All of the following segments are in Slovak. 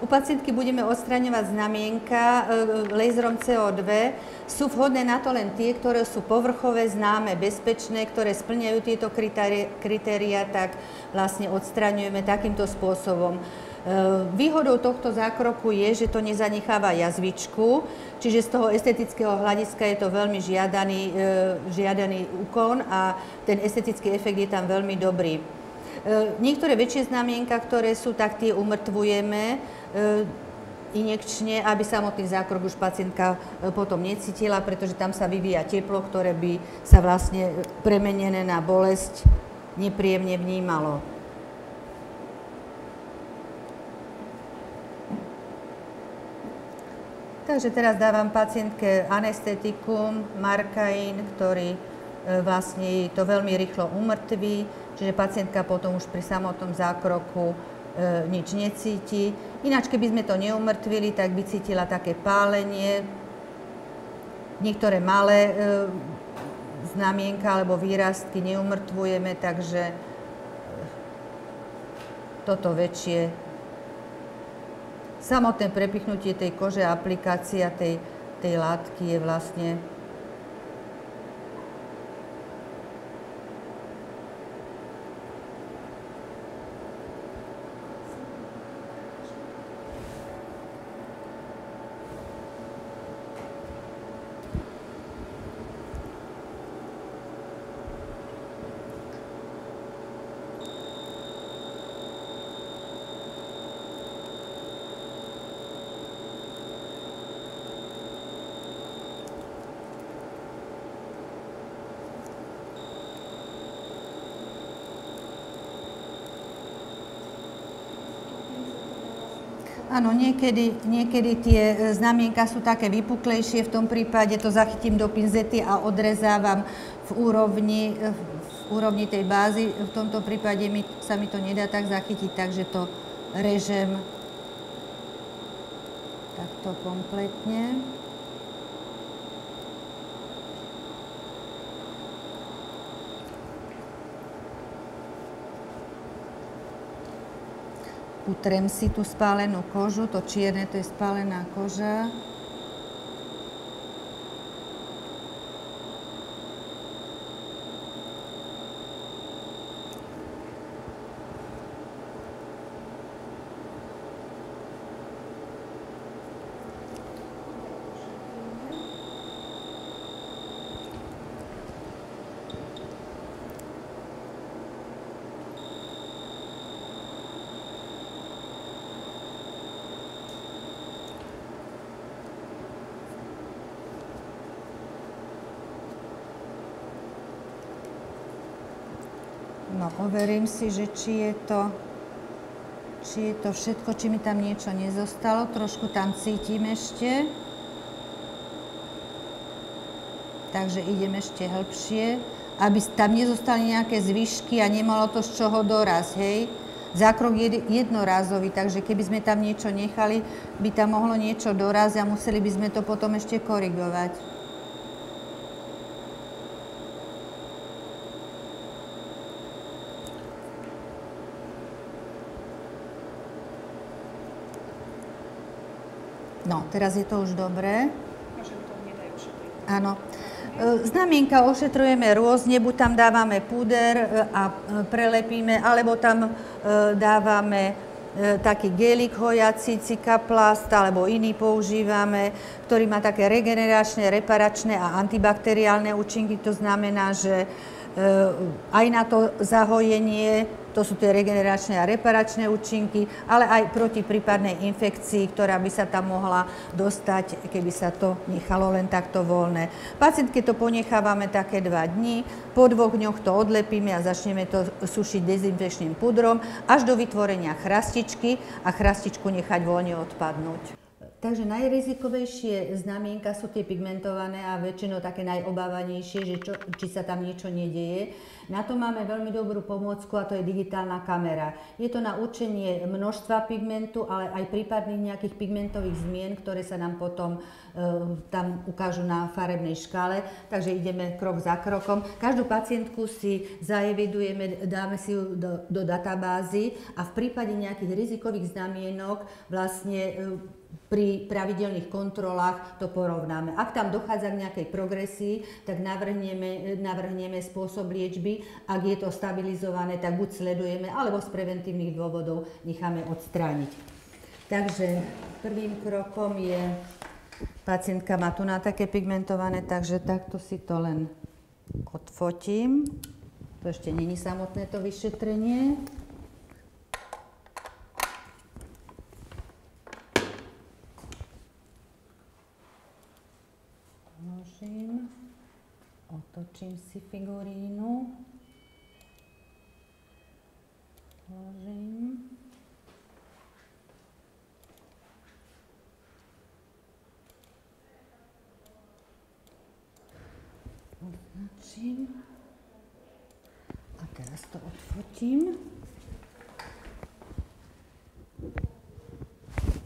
U pacientky budeme odstraňovať znamienka laserom CO2. Sú vhodné na to len tie, ktoré sú povrchové, známe, bezpečné, ktoré splňajú tieto kritériá, tak vlastne odstraňujeme takýmto spôsobom. Výhodou tohto zákroku je, že to nezanecháva jazvičku, čiže z toho estetického hľadiska je to veľmi žiadaný úkon a ten estetický efekt je tam veľmi dobrý. Niektoré väčšie znamienka, ktoré sú, tak tie umrtvujeme injekčne, aby samotný zákrok už pacientka potom necítila, pretože tam sa vyvíja teplo, ktoré by sa vlastne premenené na bolesť nepríjemne vnímalo. Takže teraz dávam pacientke anestetikum, markaín, ktorý vlastne to veľmi rýchlo umrtví, čiže pacientka potom už pri samotnom zákroku nič necíti. Ináč, keby sme to neumrtvili, tak by cítila také pálenie, niektoré malé znamienka alebo výrastky neumrtvujeme, takže toto väčšie. Samotné prepichnutie tej kože a aplikácia tej látky je vlastne áno, niekedy tie znamienka sú také vypuklejšie, v tom prípade to zachytím do pinzety a odrezávam v úrovni tej bázy. V tomto prípade sa mi to nedá tak zachytiť, takže to režem takto kompletne. Utrem si tú spálenú kožu, to čierne, to je spálená koža. No, overím si, že či je to všetko, či mi tam niečo nezostalo. Trošku tam cítim ešte. Takže idem ešte hĺbšie, aby tam nezostali nejaké zvyšky a nemalo to z čoho doraz, hej. Zákrok je jednorázový, takže keby sme tam niečo nechali, by tam mohlo niečo doraz a museli by sme to potom ešte korigovať. No, teraz je to už dobré. Áno. Znamienka ošetrujeme rôzne, buď tam dávame púder a prelepíme, alebo tam dávame taký gelik hojací, Cicaplast, alebo iný používame, ktorý má také regeneračné, reparačné a antibakteriálne účinky. To znamená, že aj na to zahojenie, to sú tie regeneračné a reparačné účinky, ale aj proti prípadnej infekcii, ktorá by sa tam mohla dostať, keby sa to nechalo len takto voľné. Pacientke to ponechávame také 2 dní, po 2 dňoch to odlepíme a začneme to sušiť dezinfekčným pudrom až do vytvorenia chrastičky a chrastičku nechať voľne odpadnúť. Takže najrizikovejšie znamienka sú tie pigmentované a väčšinou také najobávanejšie, že či sa tam niečo nedieje. Na to máme veľmi dobrú pomôcku a to je digitálna kamera. Je to na určenie množstva pigmentu, ale aj prípadných nejakých pigmentových zmien, ktoré sa nám potom tam ukážu na farebnej škále. Takže ideme krok za krokom. Každú pacientku si zaevidujeme, dáme si ju do databázy a v prípade nejakých rizikových znamienok vlastne pri pravidelných kontrolách to porovnáme. Ak tam dochádza k nejakej progresii, tak navrhneme spôsob liečby. Ak je to stabilizované, tak buď sledujeme, alebo z preventívnych dôvodov necháme odstrániť. Takže prvým krokom je, pacientka má tu na také pigmentované, takže takto si to len odfotím. To ešte není samotné to vyšetrenie. Otočím si figurínu, vložím, označím a teraz to odfotím.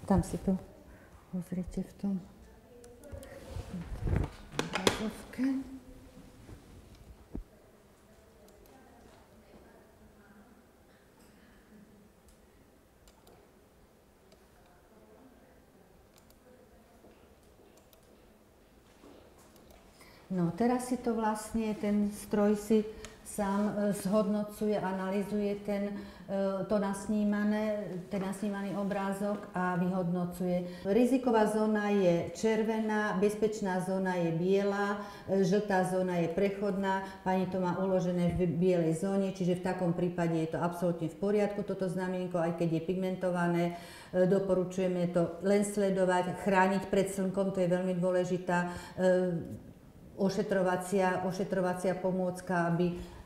Tam si to pozrite v tom obrazovke. No teraz si to vlastne, ten stroj si sám zhodnocuje, analyzuje ten nasnímaný obrázok a vyhodnocuje. Riziková zóna je červená, bezpečná zóna je biela, žltá zóna je prechodná, pani to má uložené v bielej zóne, čiže v takom prípade je to absolútne v poriadku, toto znamienko, aj keď je pigmentované. Doporučujeme to len sledovať, chrániť pred slnkom, to je veľmi dôležitá ošetrovacia pomôcka,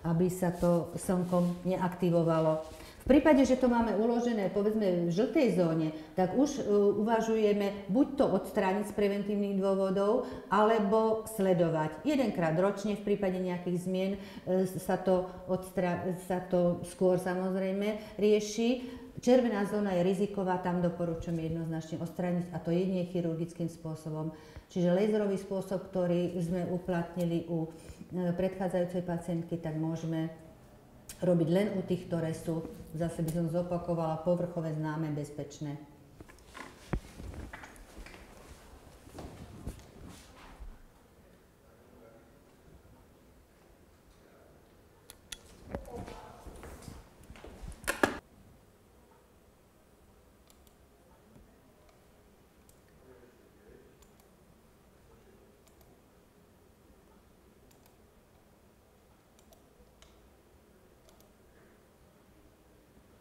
aby sa to slnkom neaktivovalo. V prípade, že to máme uložené povedzme v žltej zóne, tak už uvažujeme buď to odstrániť z preventívnych dôvodov, alebo sledovať. Jedenkrát ročne v prípade nejakých zmien sa to skôr samozrejme rieši. Červená zóna je riziková, tam doporučujeme jednoznačne odstrániť a to jedine chirurgickým spôsobom. Čiže laserový spôsob, ktorý sme uplatnili u predchádzajúcej pacientky, tak môžeme robiť len u tých, ktoré sú, zase by som zopakovala, povrchové, známe, bezpečné.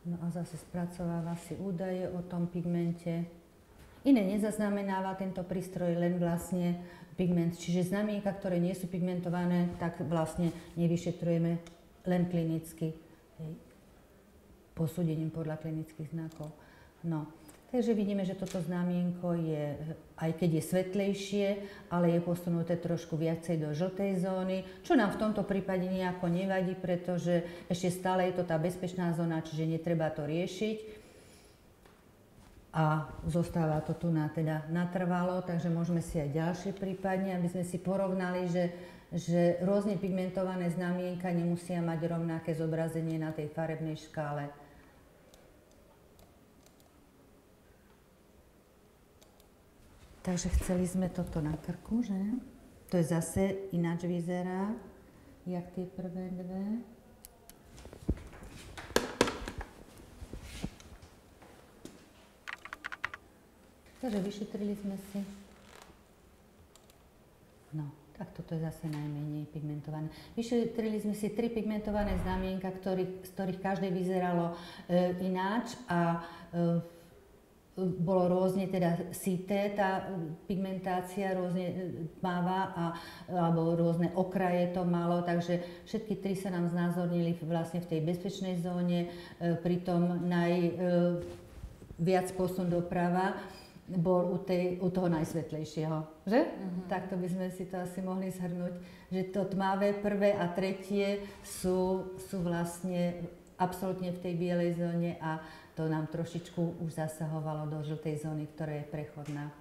No a zase spracováva si údaje o tom pigmente. Iné nezaznamenáva tento prístroj, len vlastne pigment. Čiže znamienka, ktoré nie sú pigmentované, tak vlastne nevyšetrujeme len klinicky, posúdením podľa klinických znakov. No. Takže vidíme, že toto znamienko je, aj keď je svetlejšie, ale je posunuté trošku viacej do žltej zóny, čo nám v tomto prípade nejako nevadí, pretože ešte stále je to tá bezpečná zóna, čiže netreba to riešiť. A zostáva to tu natrvalo, takže môžeme si aj ďalšie prípadne, aby sme si porovnali, že rôzne pigmentované znamienka nemusia mať rovnaké zobrazenie na tej farebnej škále. Takže chceli sme toto na krku, že? To je zase ináč vyzerá, jak tie prvé dve. Takže vyšetrili sme si. No, tak toto je zase najmenej pigmentované. Vyšetrili sme si 3 pigmentované znamienka, z ktorých každé vyzeralo ináč a bolo rôzne teda sité, tá pigmentácia rôzne tmavá alebo rôzne okraje to malo, takže všetky 3 sa nám znázornili vlastne v tej bezpečnej zóne, pritom najviac posun doprava bol u toho najsvetlejšieho, že? Takto by sme si to asi mohli zhrnúť, že to tmavé prvé a tretie sú vlastne absolútne v tej bielej zóne a to nám trošičku už zasahovalo do žltej zóny, ktorá je prechodná.